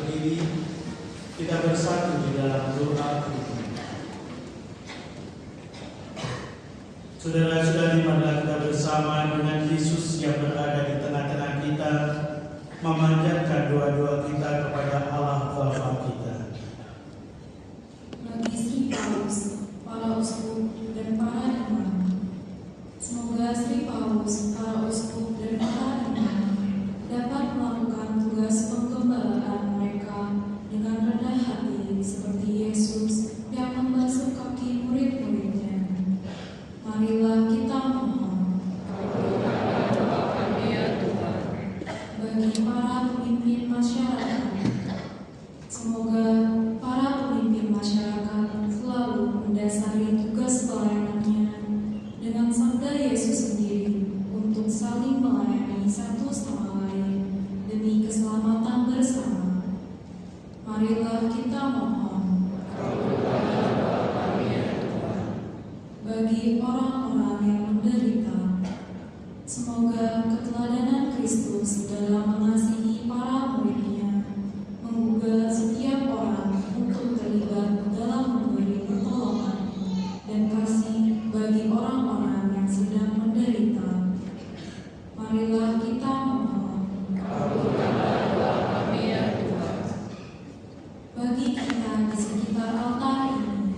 berdiri, kita bersatu di dalam doa ini. Saudara-saudari, marilah kita bersama dengan Yesus yang berada di tengah-tengah kita, memanjatkan doa-doa kita kepada Allah Bapa kita. Bagi Sri Paulus, para uskup dan para imam, semoga Sri Paulus, para uskup dan para imam dapat melakukan tugas penggembalaan mereka dengan rendah hati seperti Yesus yang membasuh kaki murid-muridnya. Marilah kita mohon. Bagi para pemimpin masyarakat, semoga para pemimpin masyarakat selalu mendasari tugas pelayanannya dengan sabda Yesus sendiri untuk saling melayani satu sama lain demi keselamatan bersama. Marilah kita mohon. Bagi orang-orang yang menderita, semoga keteladanan Kristus dalam mengasihi para muridnya menggugah setiap orang untuk terlibat dalam memberi pertolongan dan kasih bagi orang-orang yang sedang menderita. Marilah kita mohon. Bagi kita di sekitar altar ini,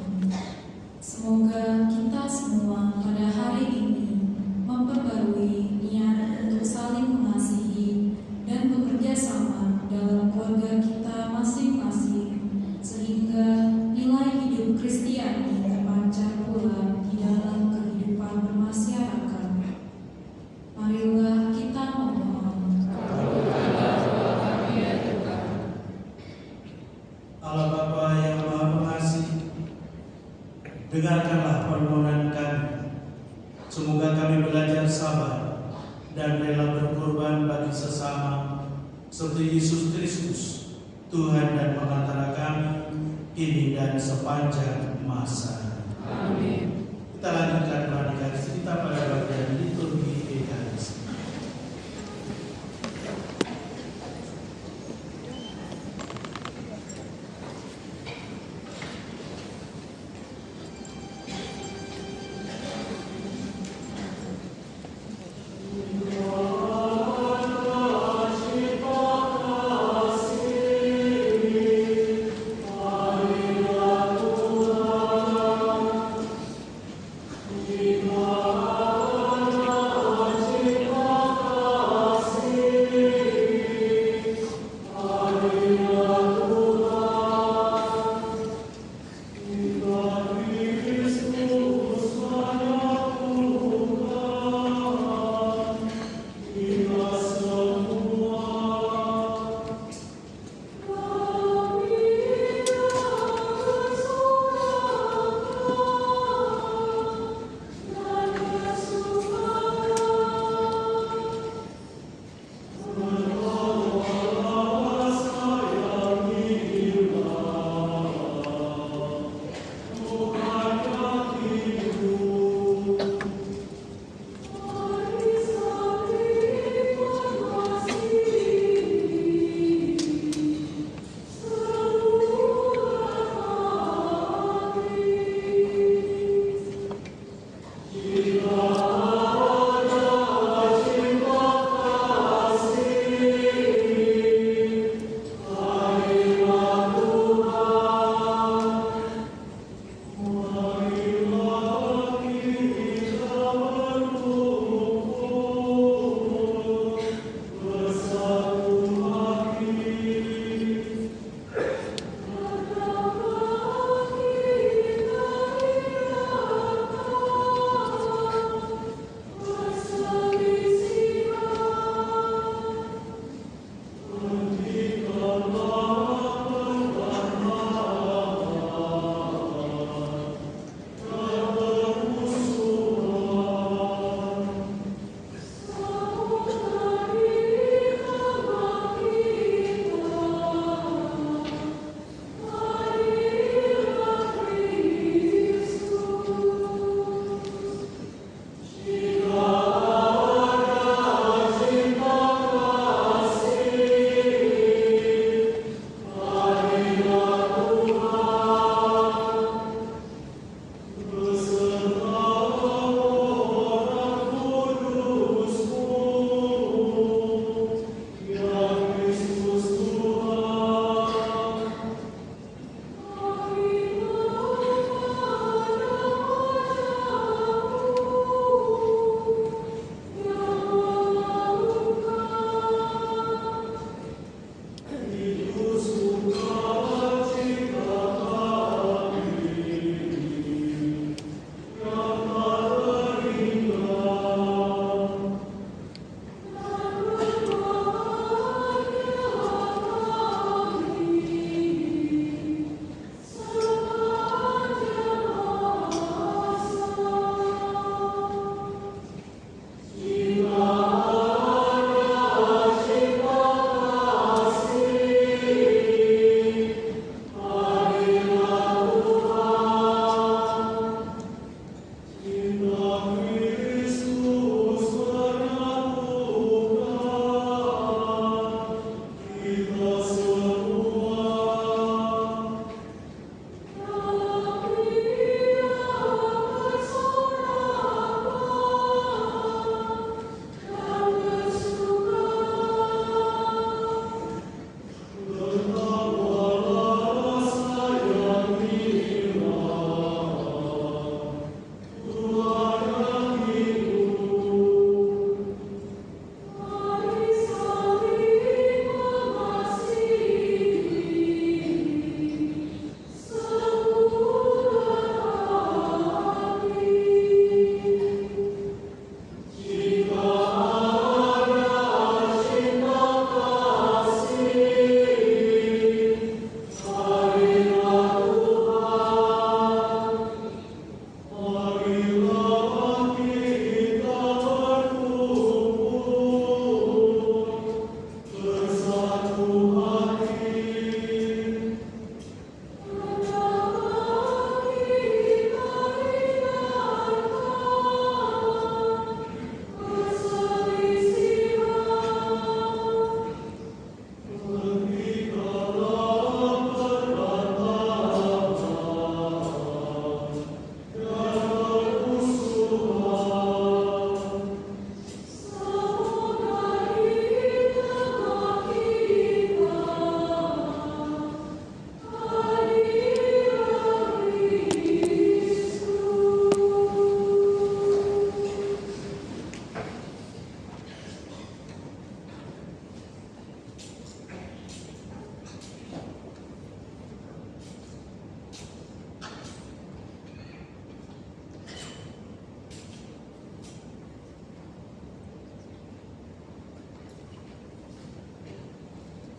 semoga kita semua pada hari ini memperbarui niat untuk saling mengasihi dan bekerja sama dalam keluarga kita masing-masing, sehingga nilai hidup Kristiani terpancar pula di dalam kehidupan bermasyarakat. Marilah kita mohon. Allah Bapa yang Maha Pengasih, dengarkanlah permohonan kami. Semoga kami belajar sabar dan rela berkorban bagi sesama, seperti Yesus Kristus, Tuhan dan pengantara kami, kini dan sepanjang masa. Amin. Kita lanjutkan perhatian cerita pada bagian liturgi Ekaristi. Amen.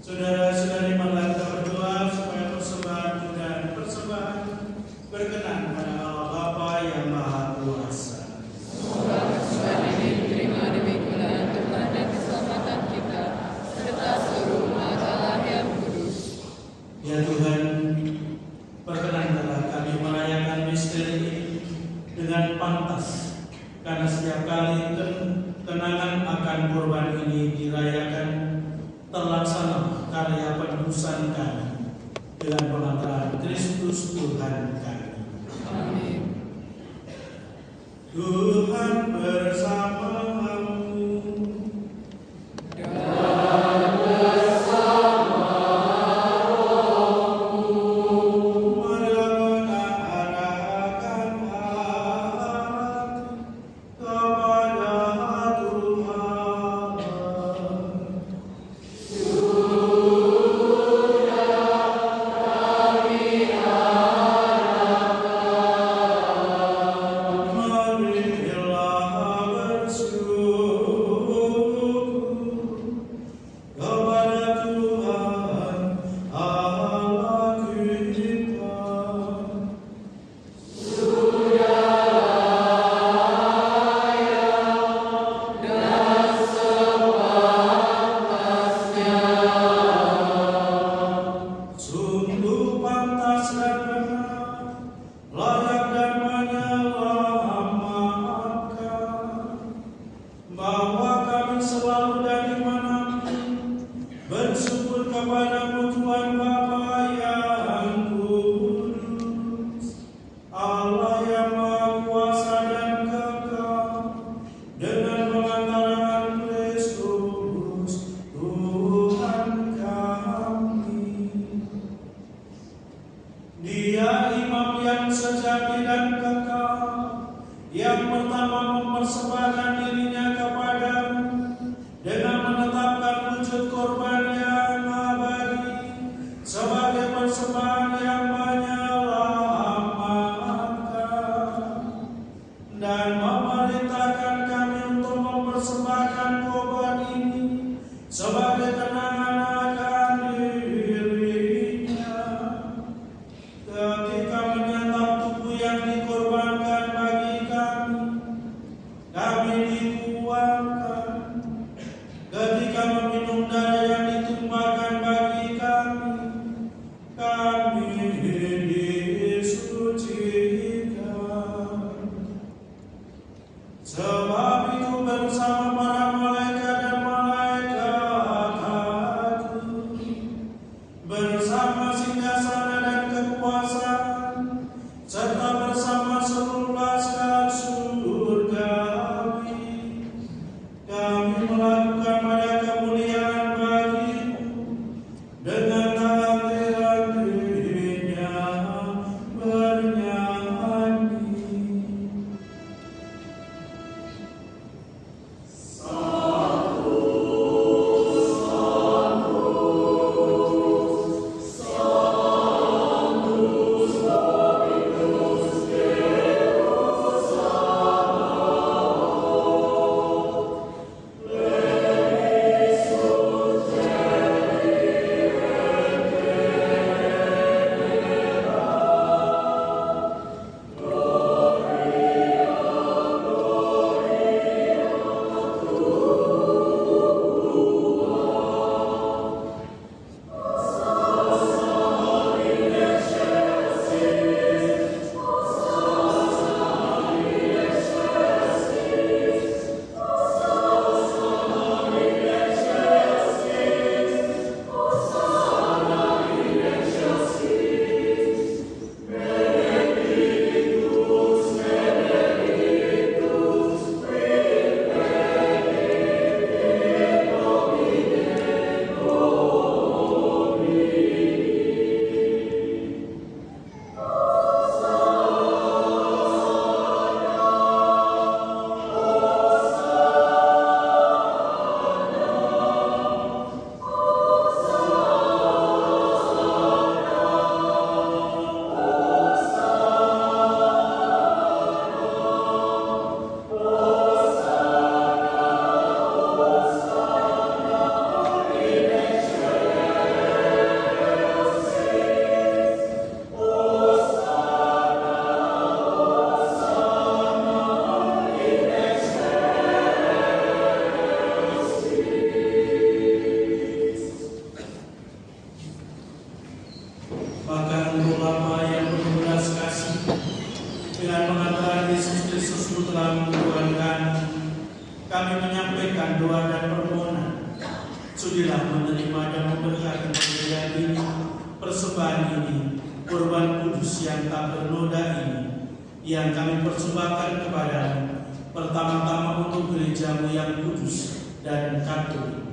Saudara-saudari, marilah kita berdoa supaya persembahan dan persembahan berkenan pada Allah Bapa yang Maha Kuasa. Semoga persembahan ini diterima demi kemuliaan Tuhan dan keselamatan kita, serta seluruh umat Allah yang kudus. Ya Tuhan, perkenankanlah kami merayakan misteri ini dengan pantas, karena setiap kali kenangan akan kurban ini dirayakan, terlaksana karya penebusan kami dengan pengantaran Kristus Tuhan kami. Amin. Tuhan bersamamu. Dia imam yang sejati dan kekal, yang pertama mempersembahkan dirinya kepadamu dengan menetapkan wujud korban yang abadi, Engkau Bapa yang penuh belas kasih, dengan pengatakan Yesus Kristus Putra Tuhan kami menyampaikan doa dan permohonan. Sudilah menerima dan memberkati pemberian ini, persembahan ini, kurban kudus yang tak bernoda ini, yang kami persembahkan kepadamu, pertama-tama untuk gerejamu yang kudus dan katolik.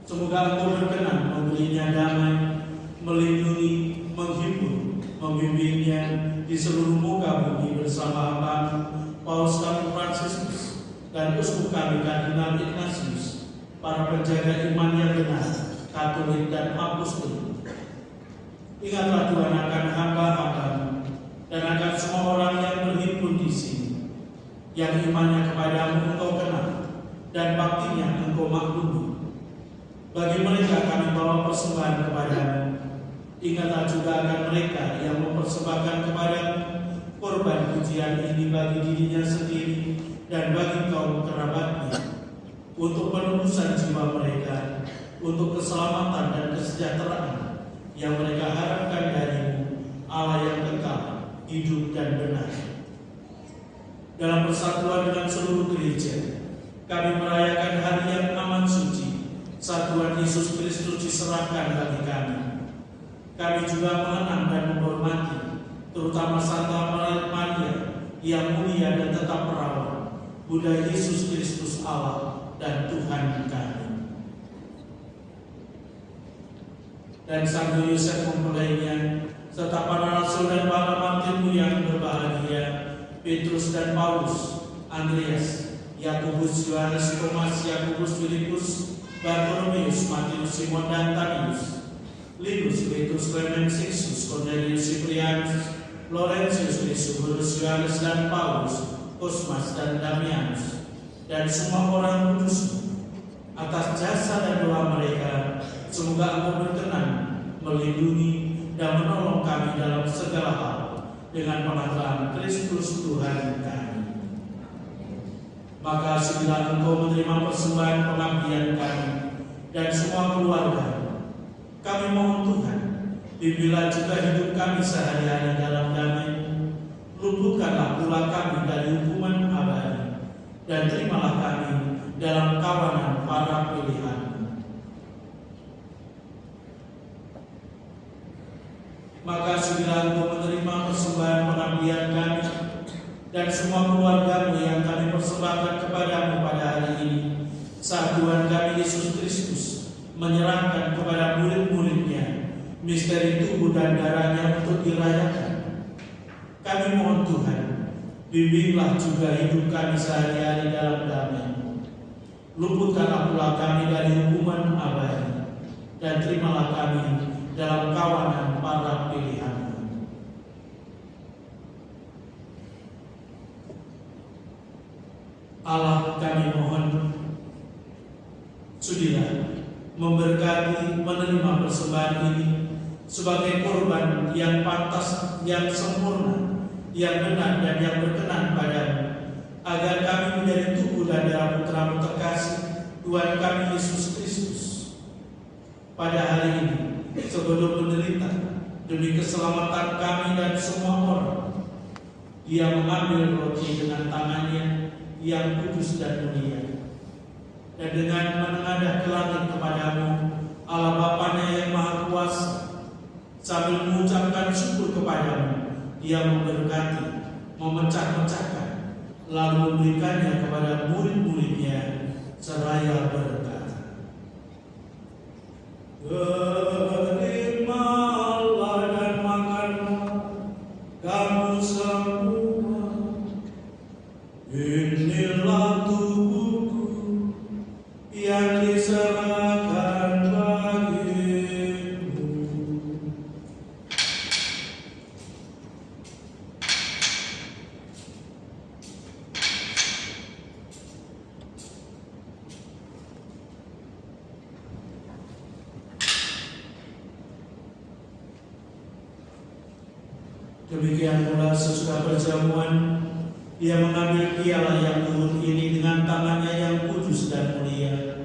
Semoga Engkau berkenan memberinya damai, melindungi, menghibur, membimbingnya di seluruh muka bumi bersama hambamu Paus kami Fransiskus dan Uskup kami Kardinal Ignatius, para penjaga iman yang benar, Katolik dan Apostolik. Ingatlah Tuhan akan hamba-hambamu dan akan semua orang yang berhimpun di sini, yang imannya kepadamu Engkau kenal dan baktinya Engkau maklumi. Bagi mereka kami bawa persembahan kepadamu. Ingatlah juga akan mereka yang mempersembahkan kepadamu korban pujian ini bagi dirinya sendiri dan bagi kaum kerabatnya, untuk penebusan jiwa mereka, untuk keselamatan dan kesejahteraan yang mereka harapkan darimu, Allah yang kekal, hidup dan benar. Dalam persatuan dengan seluruh gereja, kami merayakan hari yang amat suci, satuan Yesus Kristus diserahkan bagi kami. Kami juga mengenang dan menghormati terutama Santa Maria yang mulia dan tetap perawan, Bunda Yesus Kristus Allah dan Tuhan kami. Dan Santo Yosef mempelainya, serta para rasul dan para martirmu yang berbahagia, Petrus dan Paulus, Andreas, Yakobus, Yohanes, Thomas, Yakobus, Filipus, Bartolomeus, Matius, Simon dan Tadeus, Linus, Petrus, Clement, Sixtus, Cornelius, Cyprianus, Laurentius, Chrysobulus, Yohanes dan Paulus, Cosmas dan Damianus, dan semua orang kudus. Atas jasa dan doa mereka, semoga Engkau berkenan melindungi dan menolong kami dalam segala hal dengan pengasihan Kristus Tuhan kami. Maka sudilah Engkau menerima persembahan pengabdian kami dan semua keluarga. Kami mohon Tuhan, bimbinglah juga hidup kami sehari-hari dalam damai. Luputkanlah pula kami dari hukuman abadi, dan terimalah kami dalam kawanan para pilihan. Maka sudilah Engkau menerima persembahan pengabdian kami dan semua keluargamu yang kami persembahkan kepadamu pada hari ini, saat Tuhan kami Yesus Kristus menyerahkan kepada murid-muridnya misteri tubuh dan darahnya untuk dirayakan. Kami mohon Tuhan, bimbinglah juga hidup kami sehari-hari dalam damai. Luputkanlah pula kami dari hukuman abadi, dan terimalah kami dalam kawanan para pilihan. Allah kami mohon, sudilah memberkati menerima persembahan ini sebagai korban yang pantas, yang sempurna, yang benar dan yang berkenan padamu, agar kami menjadi tubuh dan darah Putra-Mu terkasih, Tuhan kami Yesus Kristus. Pada hari ini, sebelum menderita demi keselamatan kami dan semua orang, Dia mengambil roti dengan tangannya yang kudus dan mulia, dan dengan menengadah ke langit kepadamu, Allah Bapanya yang Maha Kuasa, sambil mengucapkan syukur kepadamu, Dia memberkati, memecah-mecahkan, lalu memberikannya kepada murid-muridnya, seraya berkata, "Terimalah dan makanlah kamu semua, inilah tubuhku yang diserahkan bagimu." Demikian pula sesudah perjamuan, Dia mengambil piala yang turun ini dengan tangannya yang kudus dan mulia.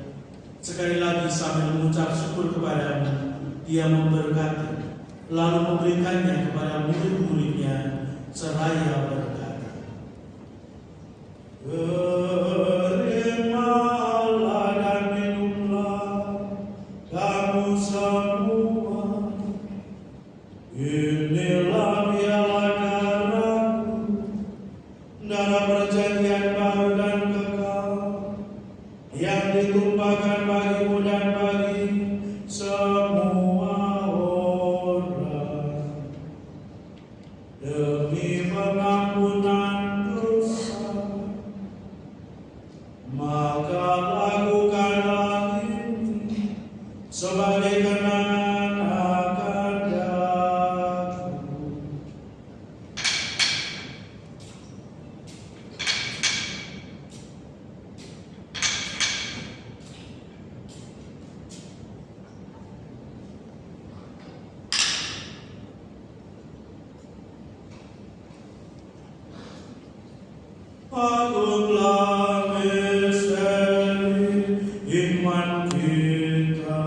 Sekali lagi sambil mengucap syukur kepadamu, Dia memberkati, lalu memberikannya kepada murid-muridnya seraya berkata, "Terimalah dan minumlah kamu semua. Inilah piala darahku, darah perjanjian baru dan kekal, yang ditumpahkan bagimu dan bagi semua orang demi pengampunan dosa. Maka lakukanlah ini sebagai kenangan akan aku." Agunglah misteri iman kita.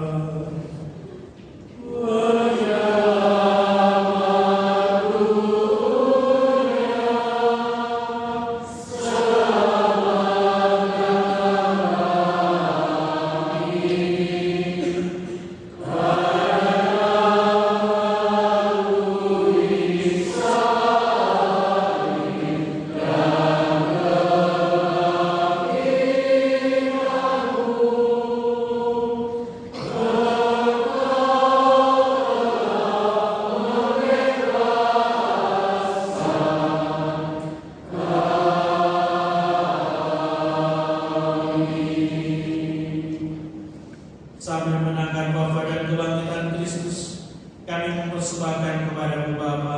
Sambil menangkan wafat dan kebangkitan Kristus, kami mempersembahkan kepadamu Bapa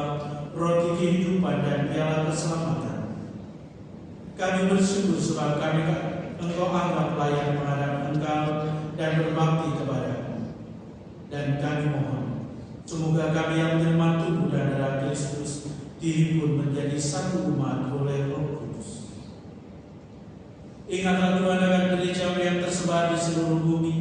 roti kehidupan dan piala keselamatan. Kami bersyukur sebab Engkau anggap layak menghadap Engkau dan berbakti kepadamu. Dan kami mohon, semoga kami yang menerima tubuh dan darah Kristus dihimpun menjadi satu umat oleh Roh Kudus. Ingatlah Tuhan akan gereja yang tersebar di seluruh bumi,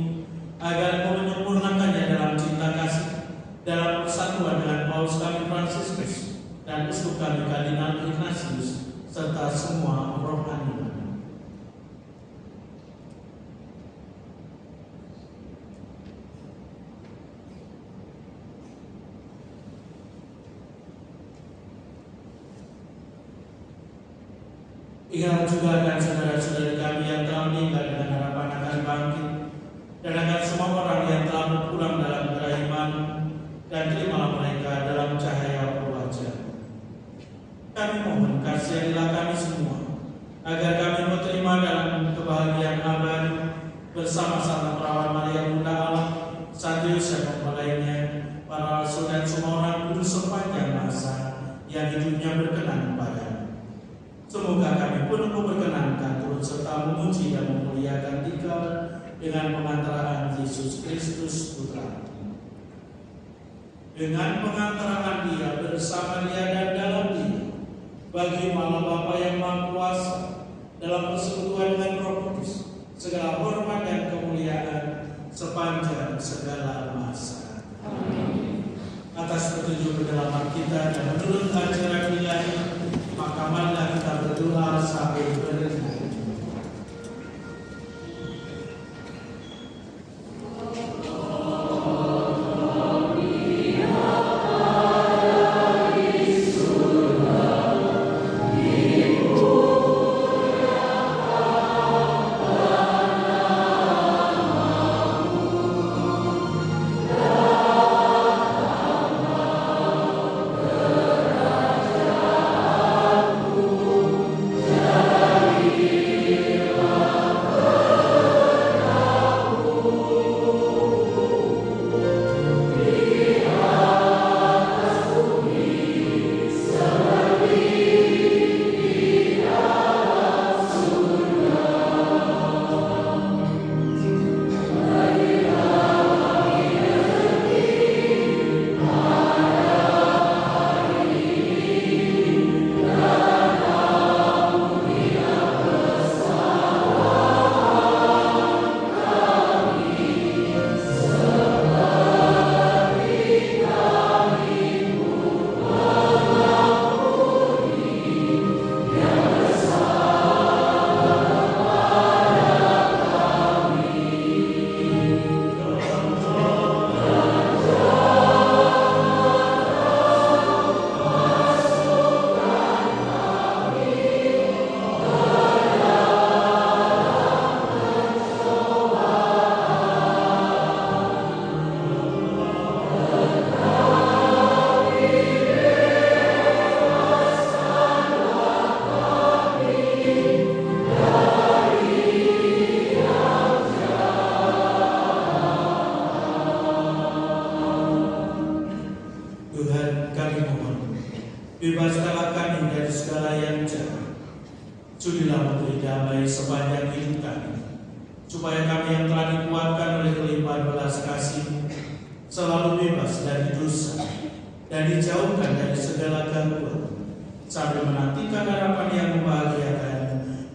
agar Engkau menyempurnakannya dalam cinta kasih, dalam persatuan dengan Paus kami Fransiskus dan Uskup kami Kardinal Ignatius, serta semua rohaniwan. Ingat juga akan saudara-saudara kami yang telah meninggal dengan harapan akan bangkit, dan akan semua orang yang telah berpulang dalam iman, dan terimalah mereka dalam cahaya wajah. Kami mohon kasihanilah kami semua, agar kami berterima dalam kebahagiaan abadi bersama-sama perawan Maria Bunda Allah, Santo Yosef lainnya, para rasul dan semua orang kudus sepanjang masa yang hidupnya berkenan padamu. Semoga kami pun berkenankan turut serta memuji dan memuliakan Dikau dengan pengantaraan Yesus Kristus Putra. Dengan pengantaraan Dia, bersama Dia dan dalam Dia, bagi Allah Bapa yang Maha Kuasa, dalam persekutuan dengan Roh Kudus, segala hormat dan kemuliaan sepanjang segala masa. Amin. Atas petunjuk pendalaman kita dan menurut ajaran ilahi, maka marilah kita berdoa sambil bernyanyi. Amin. Bebaskanlah kami dari segala yang jahat. Sudilah memberi damai sepanjang hidup kami, supaya kami yang telah dikuatkan oleh kelimpahan belas kasih selalu bebas dari dosa dan dijauhkan dari segala gangguan, sambil menantikan harapan yang membahagiakan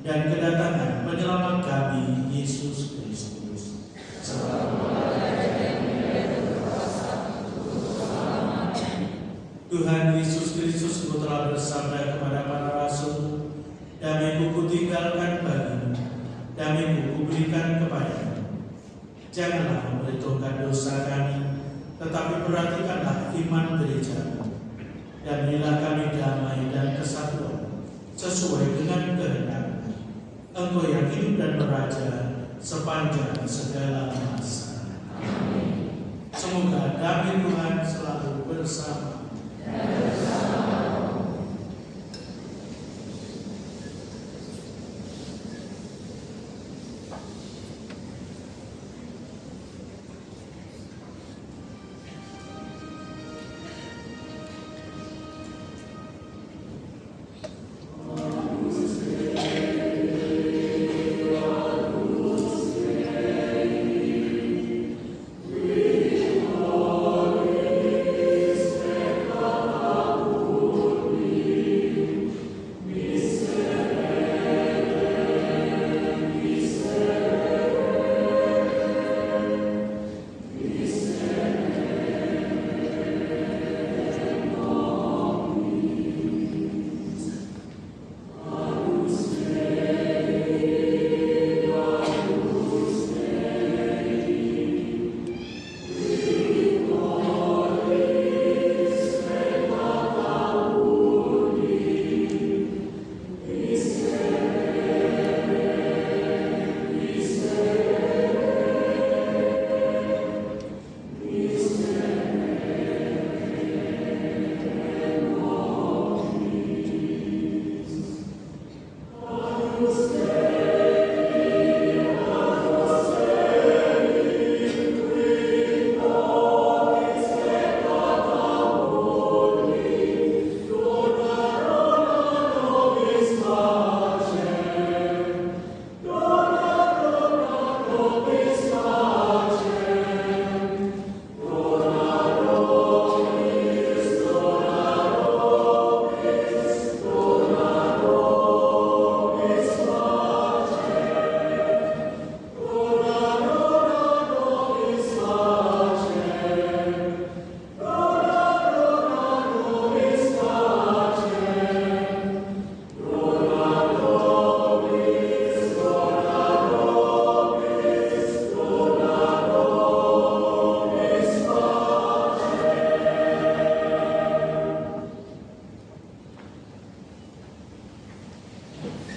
dan kedatangan penyelamat kami, Yesus Kristus. Tuhan Yesus Kristus telah bersabda kepada para rasul, "Damai-Ku kutinggalkan bagimu, damai-Ku kuberikan kepadamu. Janganlah memperhitungkan dosa kami, tetapi perhatikanlah iman gereja-Mu. Dan berilah kami damai dan kesatuan sesuai dengan kehendak-Mu, Engkau yang hidup dan beraja sepanjang segala masa." Semoga damai Tuhan selalu bersama.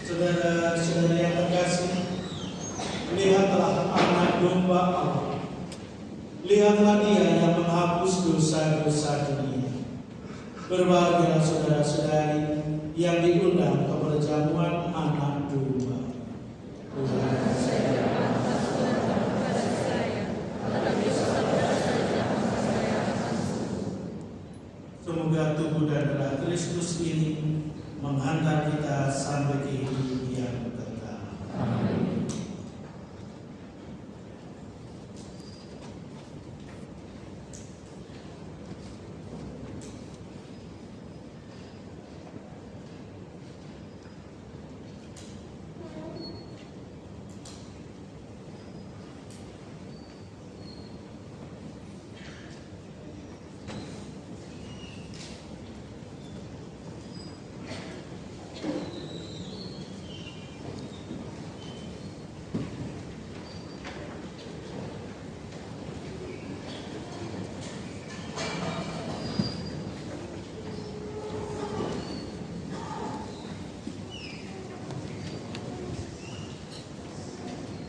Saudara-saudari yang terkasih, lihatlah anak domba Allah. Lihatlah Dia yang menghapus dosa-dosa dunia. Berbahagialah saudara-saudari yang diundang ke perjamuan anak domba. Semoga tubuh dan darah Kristus ini menghantar kita sampai ke hidup yang